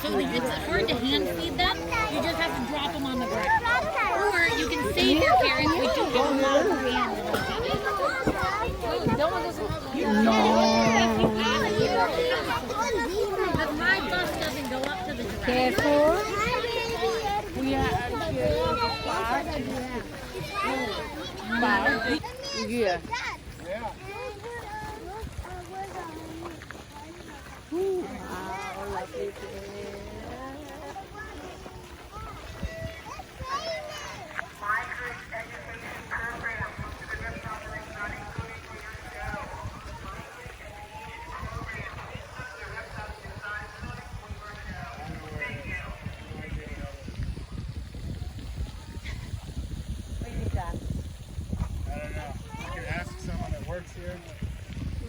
So it's hard to hand feed them. You just have to drop them on the ground. Or you can save your carrots. We do have a lot of hand. No. But my bus doesn't go up to the giraffe. Careful. Yeah. Here.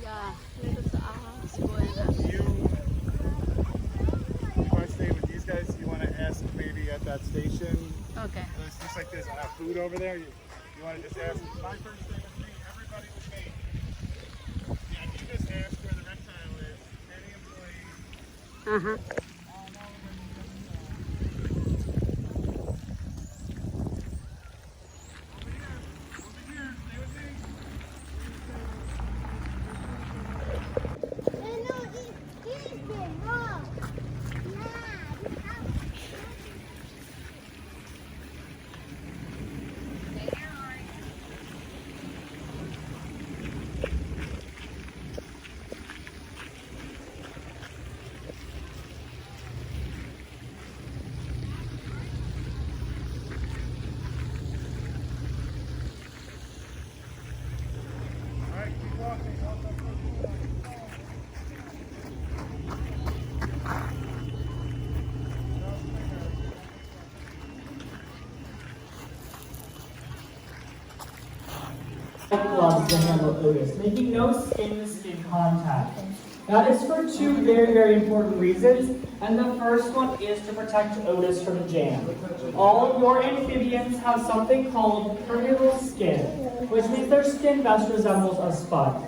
Yeah, let us ask for that. If I stay with these guys, you want to ask maybe at that station. Okay. It's just like there's food over there. You want to just ask. My first day with me, everybody was me. Yeah, you just ask where the reptile is. Any employee. Gloves to handle Otis, making no skin-to-skin contact. That is for two very, very important reasons, and the first one is to protect Otis from jam. All of your amphibians have something called permeable skin, which means their skin best resembles a sponge.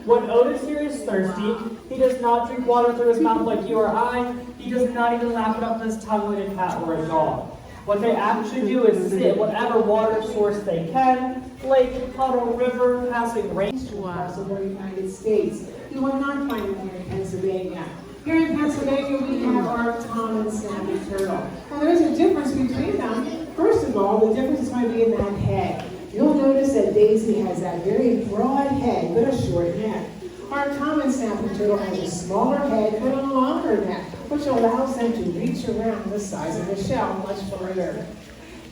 When Otis here is thirsty, he does not drink water through his mouth like you or I. He does not even lap it up with his tongue like a cat or a dog. What they actually do is sit whatever water source they can, lake, puddle, river, passing rain. Across the United States. You will not find them here in Pennsylvania. Here in Pennsylvania, we have our common snapping turtle. Now, there's a difference between them. First of all, the difference is going to be in that head. You'll notice that Daisy has that very broad head, but a short neck. Our common snapping turtle has a smaller head but a longer neck, which allows them to reach around the size of the shell much further.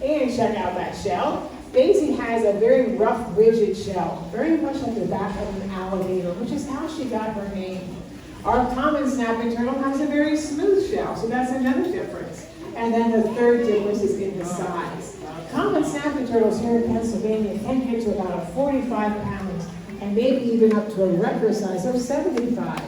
And check out that shell. Daisy has a very rough, rigid shell, very much like the back of an alligator, which is how she got her name. Our common snapping turtle has a very smooth shell, so that's another difference. And then the third difference is in the size. Common snapping turtles here in Pennsylvania can get to about 45 pounds, and maybe even up to a record size of 75.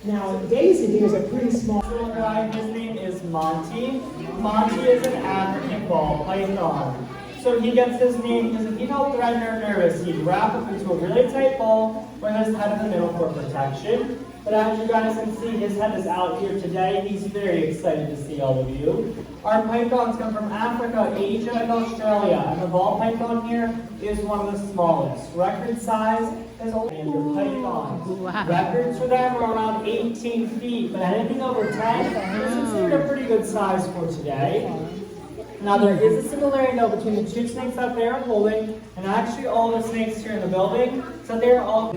Now, Daisy here is a pretty small Little guy, his name is Monty. Monty is an African ball python. So he gets his name because if he felt threatened or nervous, he'd wrap up into a really tight ball with his head in the middle for protection. But as you guys can see, his head is out here today. He's very excited to see all of you. Our pythons come from Africa, Asia, and Australia. And the ball python here is one of the smallest. Record size is only under pythons. Wow. Records for them are around 18 feet, but anything over 10 is considered a pretty good size for today. Now there is a similarity though between the two snakes that they are holding and actually all the snakes here in the building, so they're all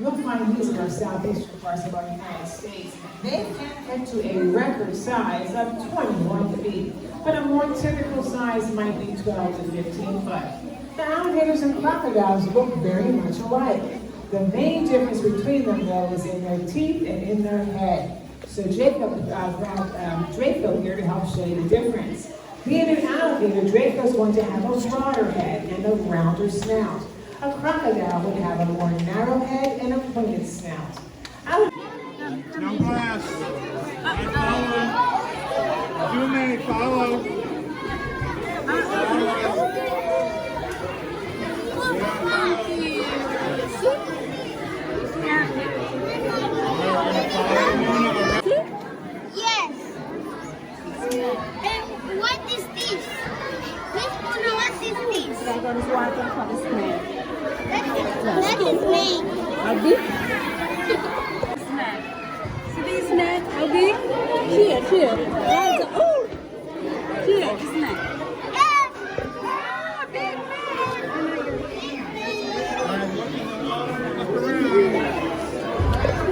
You'll find these in our southeastern parts of our United States. They can get to a record size of 21 feet, but a more typical size might be 12 to 15 foot. The alligators and crocodiles look very much alike. The main difference between them, though, is in their teeth and in their head. So Jacob brought Draco here to help show you the difference. Being an alligator, Draco's going to have a broader head and a rounder snout. A crocodile would have a more narrow head and a pointed snout. No glass. I follow. You may follow. Yes. And what is this? Miss Mona, what is this? Dragon is water for the snake. That is snake. How big? Snack. See this snack? How big? Here, here. Right. Oh! Here, snack.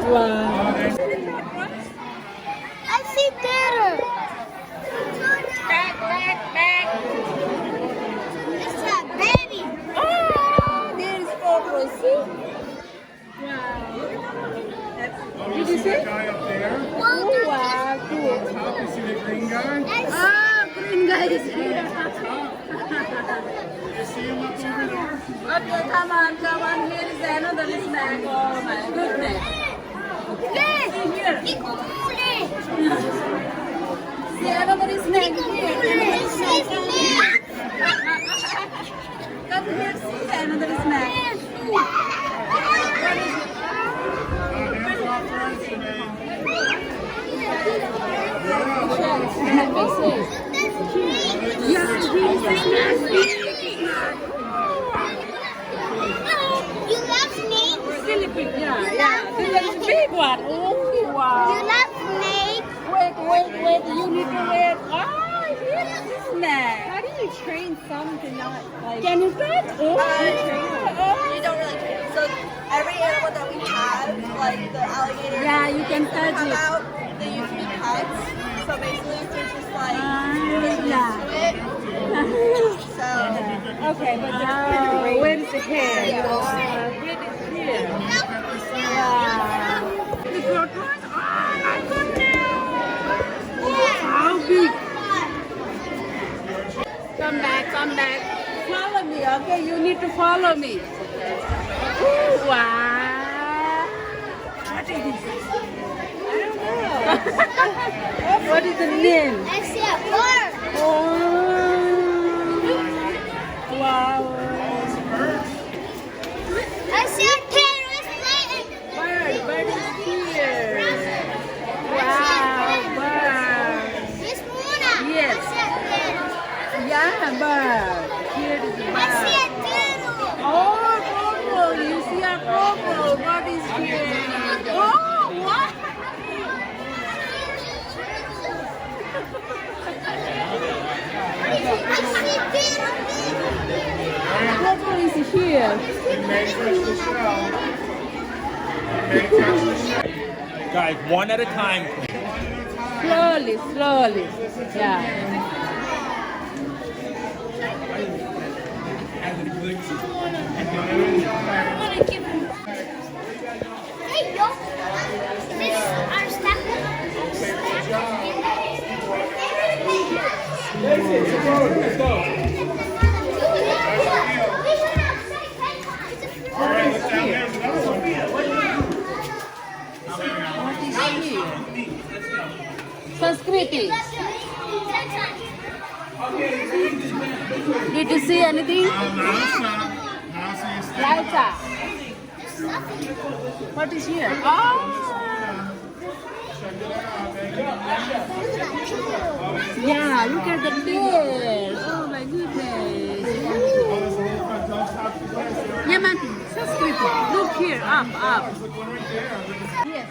Wow. I see better. Back. It's a baby. Oh, there is Coco. See? Wow. Oh, you see that guy up there? Oh, wow. Cool. Top, you see the green guy? Ah, green guy is here. You see him up over there? Okay, come on. Here is another snack. Oh my goodness. Yes. Here. Ikule. See another snack here. Come here, see another snack. Hands off first, and then... You love snakes? Yeah. This is big one. Oh, You wow. love snakes? Wait. You need to wait. Oh, here is the snack. How do you train some to not like? Can you touch? Oh, We don't really train. So every animal that we have, like the alligator, yeah, you can touch come it. out, they used to be pets. So basically, they're just like getting Yeah. used to it. So Okay, but Where is the hair? Here. Yeah. The crocodile? Oh my goodness! How big? Come back. Follow me, okay? You need to follow me. Ooh, wow. What is this? I don't know. What is the name? I see a bird. Oh. Wow. I see a terrorist plane. Bird is here. Wow, bird. Miss Mona. Yes. I see a terror. Yeah, bird. Here is a I see bird. a turtle. Oh, Coco, you see a Coco. What is here? Oh, what? I see turtle. Coco is here. You may touch the shell. You may touch the shell. Guys, one at a time. Slowly. Yeah. Hey, yo. This is our All right, let's down there's another one. What is here? Sanskriti. Did you see anything? Now it's not. Now see you stand Laita. What is here? Oh. Yeah, look at the tail. Oh my goodness. Yaman, Sanskriti. Look here, up. Yes.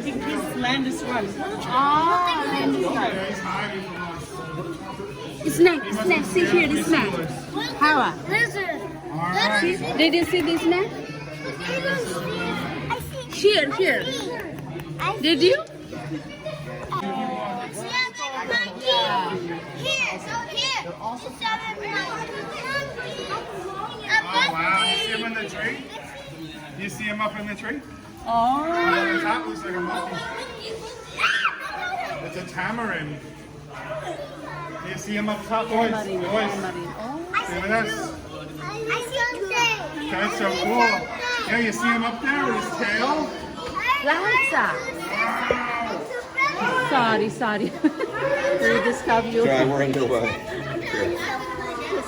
This land is run. Oh, and this one. Snake. See here, the snake. How? lizard. Did you see this snake? I see. Here. I see. Did you? I see a monkey. Here. Oh, wow. You see him in the tree? You see him up in the tree? Oh. The top looks like a monkey. It's a tamarin. You see him up top, boys? Boys. Stay with us. I see something. That's so cool. Yeah, you see him up there with his tail? Laita. Sorry. We disturb you. Try, we're underway.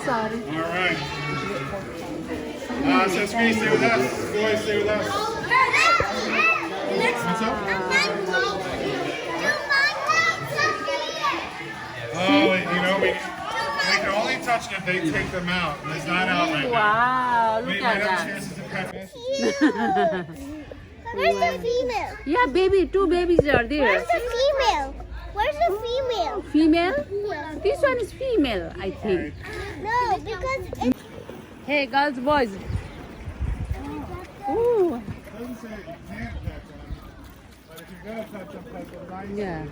Sorry. All right. So stay with us. Boys, stay with us. What's up? touched it, they take them out. And it's not out right now. Wow, We look might at have that. chances to pet it. Where's the female? Yeah, baby, 2 babies are there. Where's the female? Where's the female? Female? This one is female, I think. No, because it's Hey, girls, boys. Ooh. It doesn't say you can't pet them, but if you're gonna pet them nicely. Yeah.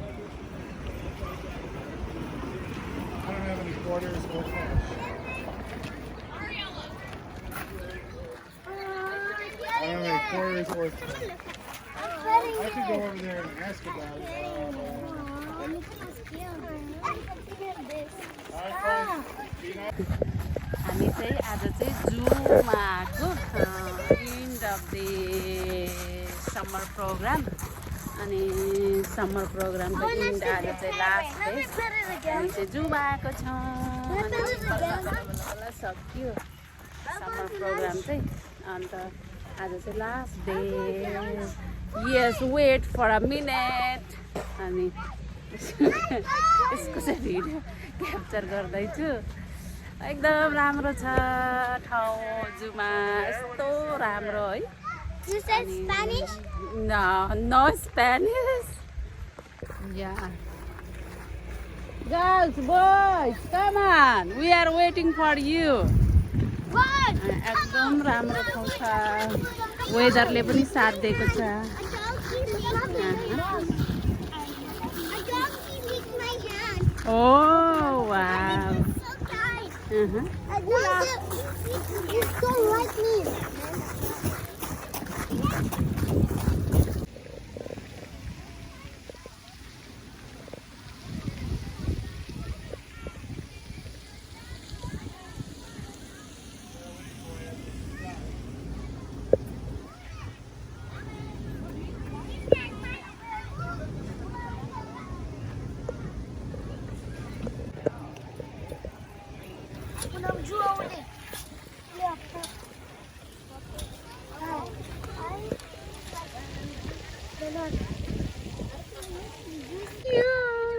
I don't have any quarters or cash. I don't have any quarters or cash. I could go over there and ask about it. Alright, हामी चाहिँ आज चाहिँ जूमा आएको end of the summer program अनि summer program चाहिँ end आज चाहिँ लास्ट डे हामी चाहिँ जूमा आएको छौँ अनि सक्यो समर प्रोग्राम चाहिँ अन्त आज चाहिँ लास्ट डे यस वेट फर अ मिनेट अनि यसको चाहिँ भिडियो क्याप्चर गर्दैछु एकदम राम्रो छ ठाउँ जूमा यस्तो राम्रो है You said Spanish? No Spanish. Yeah. Girls, boys, come on. We are waiting for you. What? एकदम राम्रो ठाउँ छ वेदरले पनि साथ दिएको छ A donkey licked my hand. Oh, wow. So tight. You don't like me.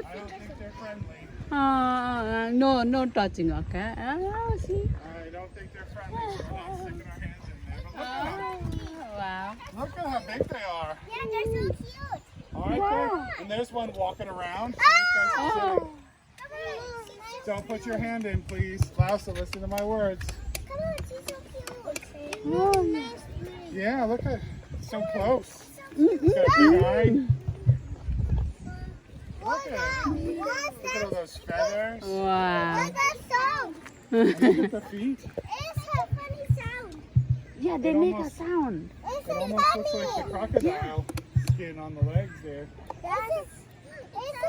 I don't think they're friendly. No touching, okay? Oh, see? I don't think they're friendly. So we're not sticking our hands in there. But Wow. look at how big they are. Yeah, they're so cute. Aren't they? And there's one walking around. So these guys are sitting. Don't put your hand in, please. Lausa, listen to my words. Come on, she's so cute. Yeah, look at so close. It's got a big eye. Look at all those feathers. Wow. What's that sound? And look at the feet. It's a funny sound. Yeah, they It make a almost- sound. It's It so almost looks like the funny. crocodile skin on the legs there. It's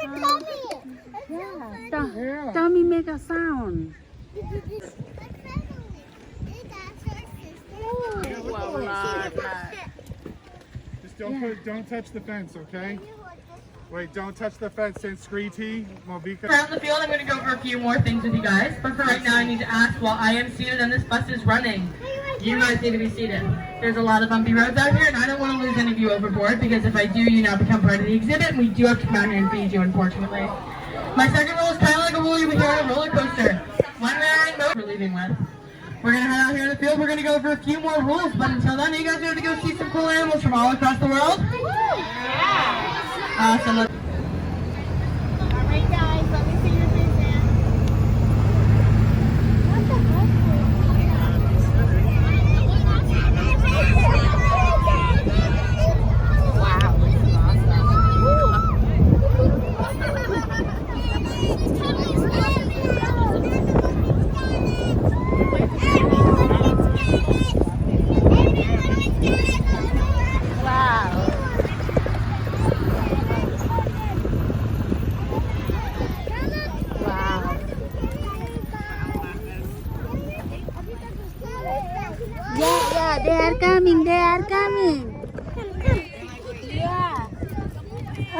a tummy. Yeah. Tommy make a sound. Yeah, look at those. Just don't touch the fence, okay? Wait, don't touch the fence. Since Screety, Mobika. Around the field, I'm going to go over a few more things with you guys. But for right now, I need to ask, while I am seated and this bus is running, you guys need to be seated. There's a lot of bumpy roads out here, and I don't want to lose any of you overboard, because if I do, you now become part of the exhibit, and we do have to come out here and feed you, unfortunately. My second rule is kind of like a rule you would hear on a roller coaster. When we're in motion, we're leaving with. We're going to head out here in the field. We're going to go over a few more rules, but until then, you guys have to go see some cool animals from all across the world. Awesome. Alright guys, let me see your face now. What the They are coming, they are coming.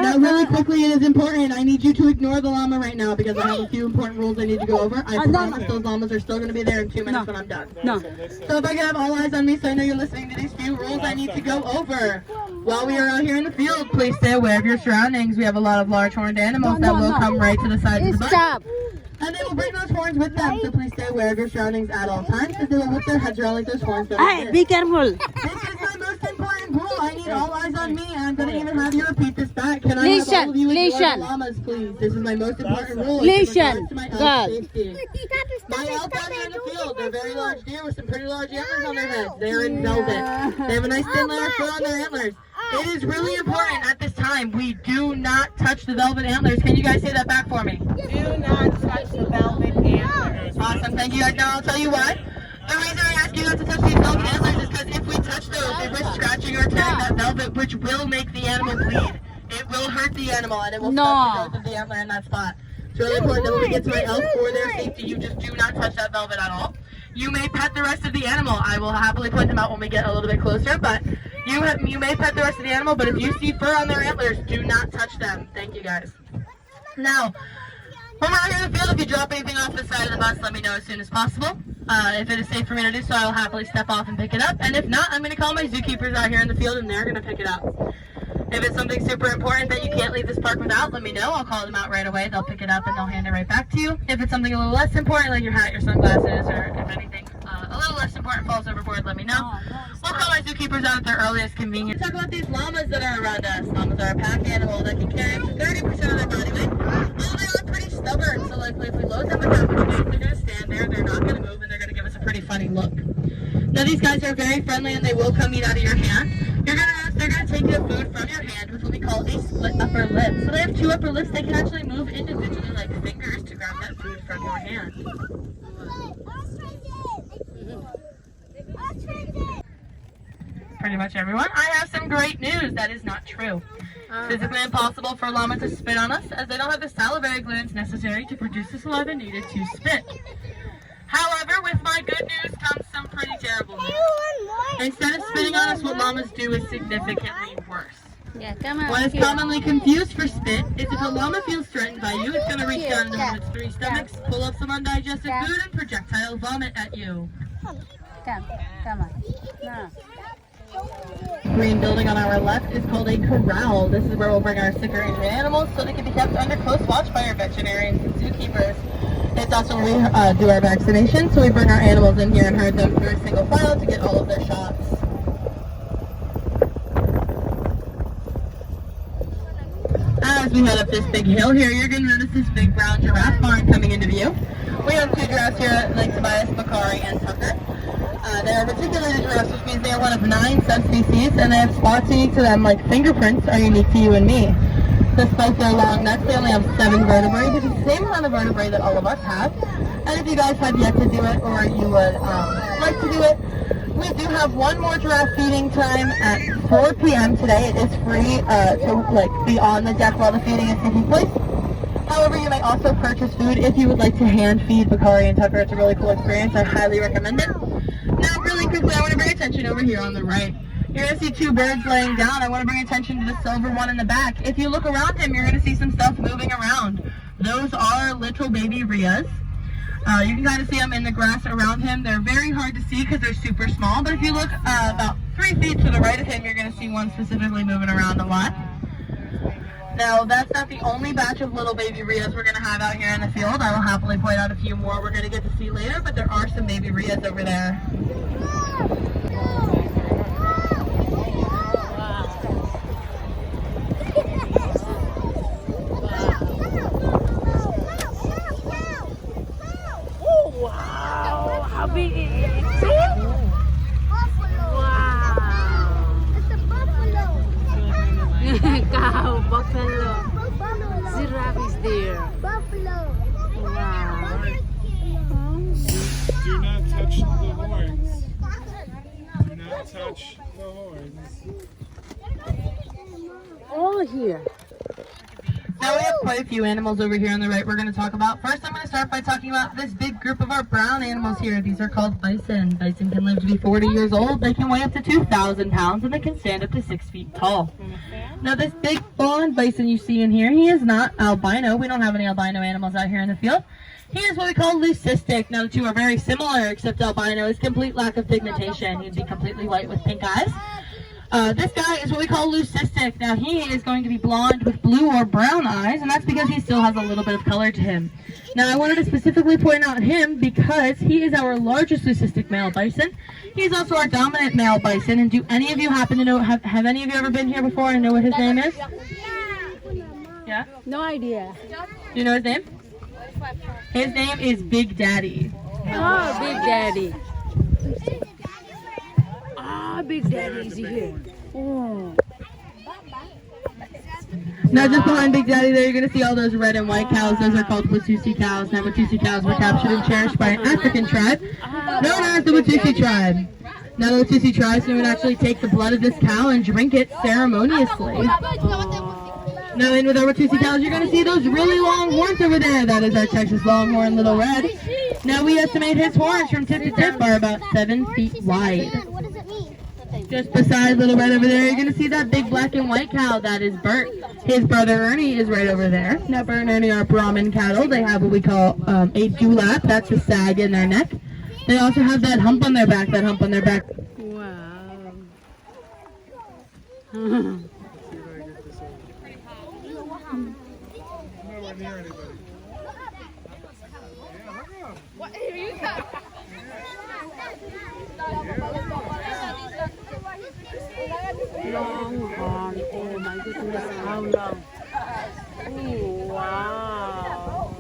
Now, really quickly, it is important. I need you to ignore the llama right now because I have a few important rules I need to go over. I promise those llamas are still going to be there in 2 minutes when I'm done. No. So if I can have all eyes on me so I know you're listening to these few rules I need to go over. While we are out here in the field, please stay aware of your surroundings. We have a lot of large horned animals that will come right to the side of the bus. Stop. And they will bring those horns with them, so please stay aware of your surroundings at all times, as they will whip their heads around like those horns. Hey, be careful. This is my most important rule. I need all eyes on me, and I'm going to even have you repeat this back. Can I have all of you ignore the llamas, please? This is my most important rule. Listen, to my elk God. safety. My elk out here in the field, they're very large deer with some pretty large antlers on their heads. They're in velvet. They have a nice thin layer of fur on their antlers. It is really important at this time we do not touch the velvet antlers. Can you guys say that back for me? Do not touch the velvet antlers. Awesome, thank you guys. Now I'll tell you why. The reason I ask you not to touch these velvet antlers is because if we touch those, they risk scratching or tearing that velvet, which will make the animal bleed. It will hurt the animal and it will stop the growth of the antler in that spot. It's really important that when we get to my elk for their safety, you just do not touch that velvet at all. You may pet the rest of the animal. I will happily point them out when we get a little bit closer, but you may pet the rest of the animal, but if you see fur on their antlers, do not touch them. Thank you guys. Now, when we're out here in the field, if you drop anything off the side of the bus, let me know as soon as possible. If it is safe for me to do so, I will happily step off and pick it up. And if not, I'm going to call my zookeepers out here in the field and they're going to pick it up. If it's something super important that you can't leave this park without, let me know. I'll call them out right away. They'll pick it up and they'll hand it right back to you. If it's something a little less important, like your hat, your sunglasses, or if anything a little less important falls overboard, let me know. We'll call my zookeepers out at their earliest convenience. Talk about these llamas that are around us. Llamas are a pack animal that can carry up to 30% of their body weight. Well, they are pretty stubborn, so like if we load them with that much weight, they're going to stand there, they're not going to move, and they're going to give us a pretty funny look. Now these guys are very friendly and they will come eat out of your hand. You're going to notice they're going to take the food from your hand with what we call a split upper lip. So they have two upper lips, they can actually move individually like fingers to grab that food from your hand. Pretty much everyone. I have some great news. That is not true. It's physically impossible for a llama to spit on us as they don't have the salivary glands necessary to produce the saliva needed to spit. However, with my good news comes some pretty terrible news. Instead of spitting on us, what llamas do is significantly worse. Yeah, come on. What is commonly confused for spit is if a llama feels threatened by you, it's going to reach down into one of its three stomachs, pull up some undigested food, and projectile vomit at you. Come on. No. Green building on our left is called a corral. This is where we'll bring our sick or injured animals so they can be kept under close watch by our veterinarians and zookeepers. It's also where we do our vaccinations, so we bring our animals in here and herd them through a single file to get all of their shots. As we head up this big hill here, you're going to notice this big brown giraffe barn coming into view. We have two giraffes here at Lake Tobias, Bakari, and Tucker. They are reticulated giraffes, which means they are one of 9 subspecies, and they have spots unique to them, like fingerprints are unique to you and me. Despite their long necks, they only have 7 vertebrae, which is the same amount of vertebrae that all of us have. And if you guys have yet to do it, or you would like to do it, we do have one more giraffe feeding time at 4 p.m. today. It is free to be on the deck while the feeding is taking place. However, you may also purchase food if you would like to hand feed Bakari and Tucker. It's a really cool experience. I highly recommend it. Now, really quickly, I want to bring attention over here on the right. You're going to see 2 birds laying down. I want to bring attention to the silver one in the back. If you look around him, you're going to see some stuff moving around. Those are little baby rheas. You can kind of see them in the grass around him. They're very hard to see because they're super small, but if you look about 3 feet to the right of him, you're going to see one specifically moving around a lot. Now, that's not the only batch of little baby rheas we're going to have out here in the field. I will happily point out a few more we're going to get to see later, but there are some baby rheas over there. Cow, buffalo, giraffe is there. Buffalo. Wow. Do not touch the horns. Do not touch the horns. All here. Now we have quite a few animals over here on the right we're going to talk about. First, I'm going to start by talking about this big group of our brown animals here. These are called bison. Bison can live to be 40 years old. They can weigh up to 2,000 pounds, and they can stand up to 6 feet tall. Now, this big blonde bison you see in here, he is not albino. We don't have any albino animals out here in the field. He is what we call leucistic. Now, the two are very similar, except albino is complete lack of pigmentation. He'd be completely white with pink eyes. This guy is what we call leucistic. Now he is going to be blonde with blue or brown eyes, and that's because he still has a little bit of color to him. Now I wanted to specifically point out him because he is our largest leucistic male bison. He's also our dominant male bison. And do any of you happen to know, have any of you ever been here before and know what his name is? Yeah? No idea. Do you know his name? His name is Big Daddy. Oh, Big Daddy. Ah, Big Daddy is here. Oh. Now just behind Big Daddy there, you're going to see all those red and white cows. Those are called Watusi cows. Now Watusi cows were captured and cherished by an African tribe known as the Watusi tribe. Now the Watusi tribes would actually take the blood of this cow and drink it ceremoniously. Now in with our Watusi cows, you're going to see those really long horns over there. That is our Texas Longhorn Little Red. Now we estimate his horns from tip to tip are about 7 feet wide. What does it mean? Just beside Little Red over there, you're going to see that big black and white cow. That is Bert. His brother Ernie is right over there. Now Bert and Ernie are Brahmin cattle. They have what we call a dewlap. That's a sag in their neck. They also have that hump on their back. That hump on their back. Wow. Nowhere near anybody. What are you got? Longhorn. Oh my goodness, how long? Oh, wow.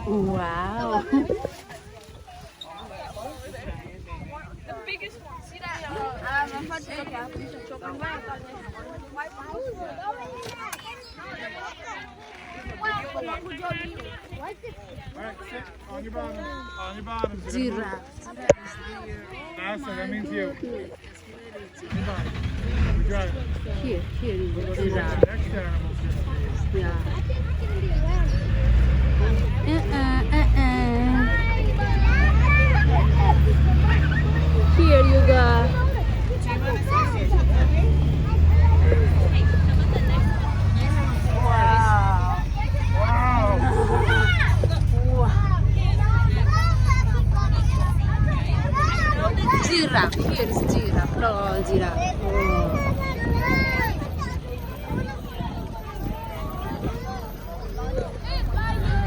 Wow. The biggest one. See that? Alright, sit on your bottom. On your bottom. Giraffe. That's it, that means you. On your bottom. We got it. Here is Let's the see what giraffe. the next animal's gonna be. Yeah. Here you go. Giraffe. Here is giraffe. Oh, giraffe. Oh.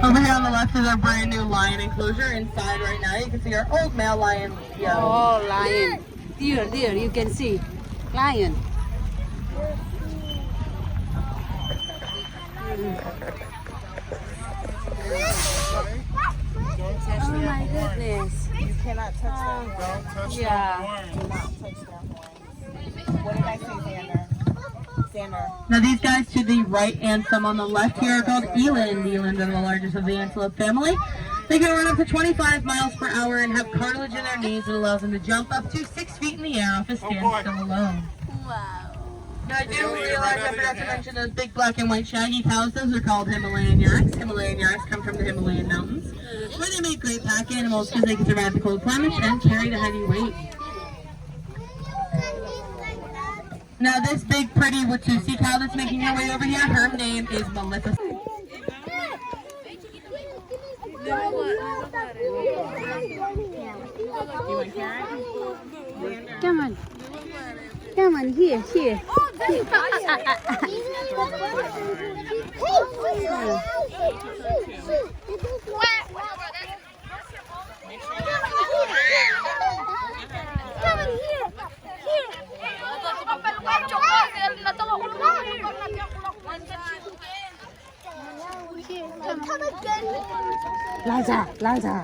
Over here on the left is our brand new lion enclosure. Inside right now, you can see our old male lion, Leo. Oh, lion. There, you can see. Lion. Don't touch Oh their my horns. goodness. You cannot touch them. Don't touch Yeah. their horns. Do not touch their horns. What did I say, Xander? Xander. Now these guys to the right and some on the left here are called eland. Eland are the largest of the antelope family. They can run up to 25 miles per hour and have cartilage in their knees that allows them to jump up to 6 feet in the air off a standstill alone. Wow. Now I do realize I forgot to mention those big black and white shaggy cows. Those are called Himalayan yaks. Himalayan yaks come from the Himalayan mountains, where they make great pack animals because they can survive the cold climate and carry the heavy weight. Now this big pretty Watusi cow that's making her way over here, her name is Maleficent. Come on. Come on, here. Liza.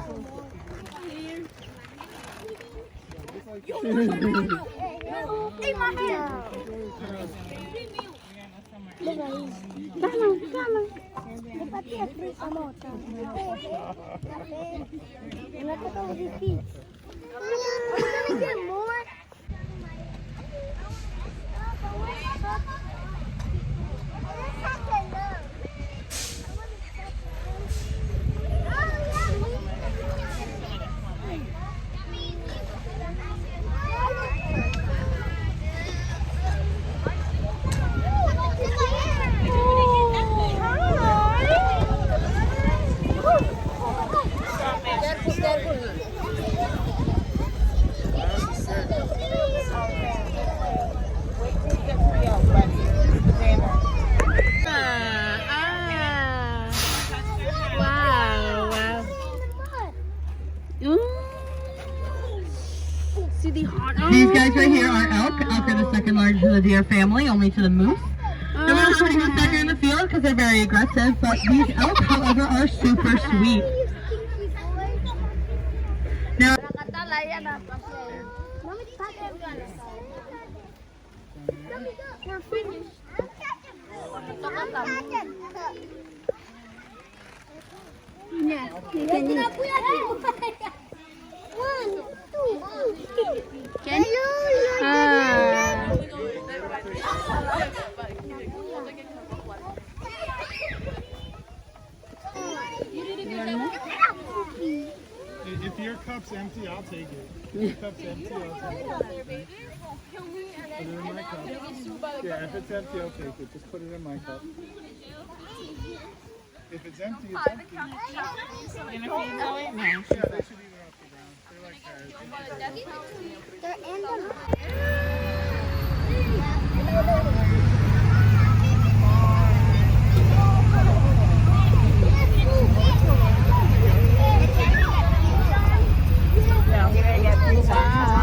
These guys right here are elk. Elk are the second largest of the deer family, only to the moose. They won't have to go second in the field because they're very aggressive, but these elk, however, are super sweet. Now, We're finished. Yeah, you can do it. 1, 2, 3. Can you? If your cup's empty, I'll take it. If your cup's empty, I'll take it. Put it in my cup. Yeah, if it's empty, I'll take it. Just put it in my cup. If it's empty, it's empty. Yeah, they should eat it off the ground. They're like parrots. They're in the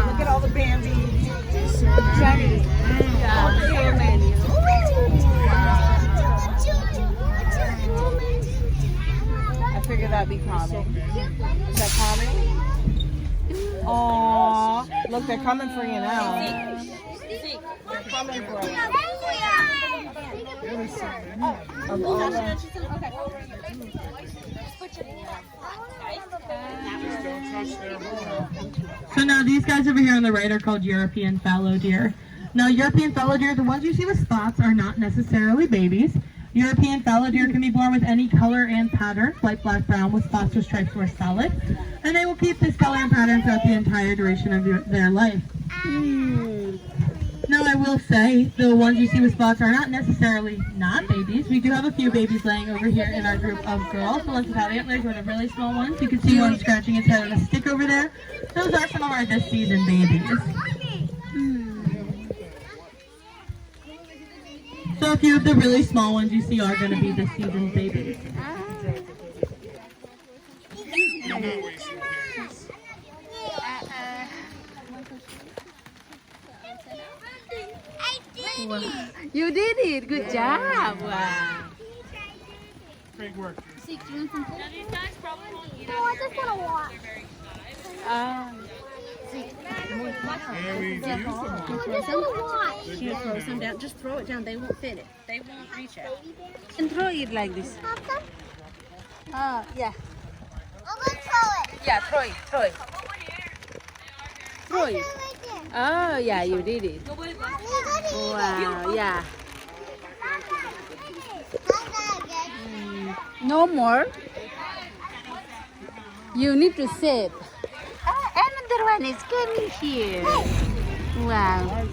Look at all the Bambi. Jenny. I figured that'd be common. Is that common? Aww. Look, they're coming for you now. They're coming for you. Of all the... so now these guys over here on the right are called European fallow deer. Now European fallow deer, the ones you see with spots, are not necessarily babies. European fallow deer can be born with any color and pattern, white, black, brown, with spots or stripes or solid. And they will keep this color and pattern throughout the entire duration of their life. Now I will say, the ones you see with spots are not necessarily not babies. We do have a few babies laying over here in our group of girls. The ones without antlers are the really small ones. You can see one scratching its head on a stick over there. Those are some of our this season babies. So a few of the really small ones you see are going to be this season's babies. You're not wasting carrots. Wow. You did it. Good job. Wow. Great work. Now these guys probably won't eat No, I just want to watch. And we use them. I just want to watch. She throws them down. Just throw it down. They won't fit it. They won't reach it. And throw it like this. Yeah. I'm going to throw it. Yeah, throw it. Throw it. Throw it. Oh, yeah, you did it. Wow, yeah. No more. You need to save. Another one is coming here. Wow.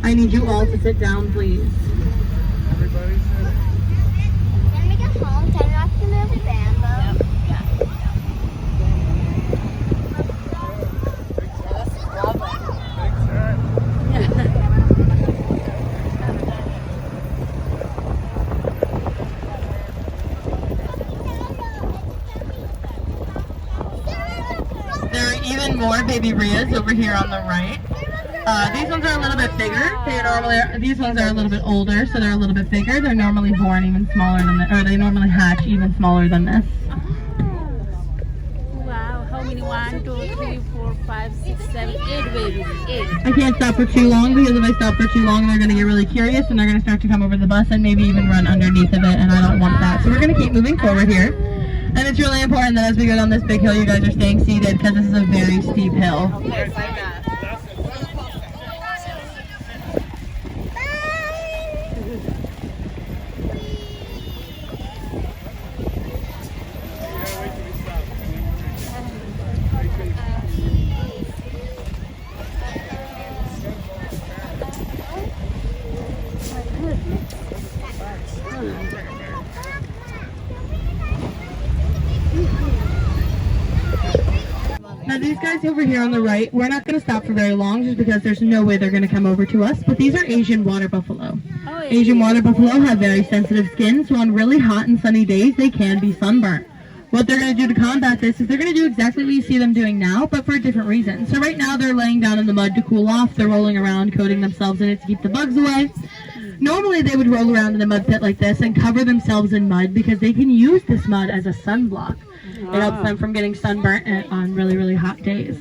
I need you all to sit down, please. Everybody said Can we get home? Can we watch the movie Bambo? There are even more baby Rias over here on the right. These ones are a little bit bigger. These ones are a little bit older, so they're a little bit bigger. They're normally born even smaller than this, or they normally hatch even smaller than this. Wow, how many? 1, 2, 3, 4, 5, 6, 7, 8 babies. 8. I can't stop for too long because if I stop for too long, they're going to get really curious and they're going to start to come over the bus and maybe even run underneath of it, and I don't want that. So we're going to keep moving forward here. And it's really important that as we go down this big hill, you guys are staying seated because this is a very steep hill. Now these guys guys over here on the right, we're not going to stop for very long just because there's no way they're going to come over to us, but these are Asian water buffalo. Asian water buffalo have very sensitive skin, so on really hot and sunny days, they can be sunburnt. What they're going to do to combat this is they're going to do exactly what you see them doing now, but for a different reason. So right now they're laying down in the mud to cool off. They're rolling around, coating themselves in it to keep the bugs away. Normally they would roll around in a mud pit like this and cover themselves in mud because they can use this mud as a sunblock. It helps them from getting sunburnt on really, really hot days.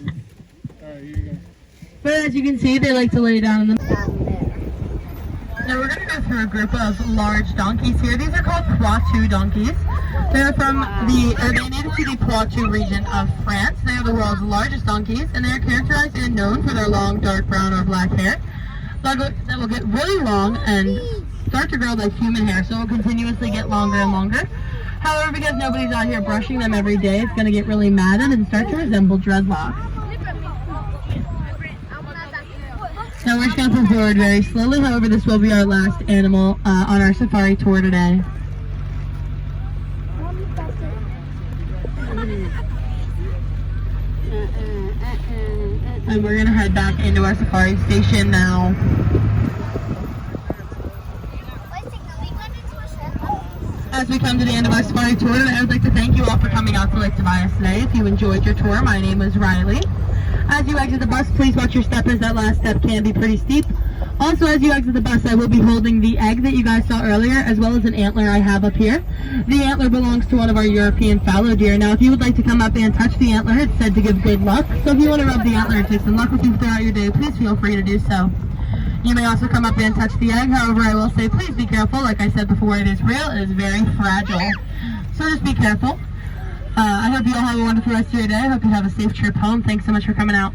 But as you can see, they like to lay down in the... Now we're going to go through a group of large donkeys here. These are called Poitou donkeys. They're from they're native to the Poitou region of France. They are the world's largest donkeys, and they are characterized and known for their long, dark brown or black hair. That will get really long and start to grow like human hair, so it will continuously get longer and longer. However, because nobody's out here brushing them every day, it's going to get really matted and start to resemble dreadlocks. Now we're just going to move forward very slowly. However, this will be our last animal on our safari tour today. And we're going to head back into our safari station now. As we come to the end of our safari tour today, I would like to thank you all for coming out to Lake Tobias today. If you enjoyed your tour, my name is Riley. As you exit the bus, please watch your step, as that last step can be pretty steep. Also, as you exit the bus, I will be holding the egg that you guys saw earlier, as well as an antler I have up here. The antler belongs to one of our European fallow deer. Now, if you would like to come up and touch the antler, it's said to give good luck. So if you want to rub the antler and take some luck with you throughout your day, please feel free to do so. You may also come up and touch the egg. However, I will say, please be careful. Like I said before, it is real. It is very fragile. So just be careful. I hope you all have a wonderful rest of your day. I hope you have a safe trip home. Thanks so much for coming out.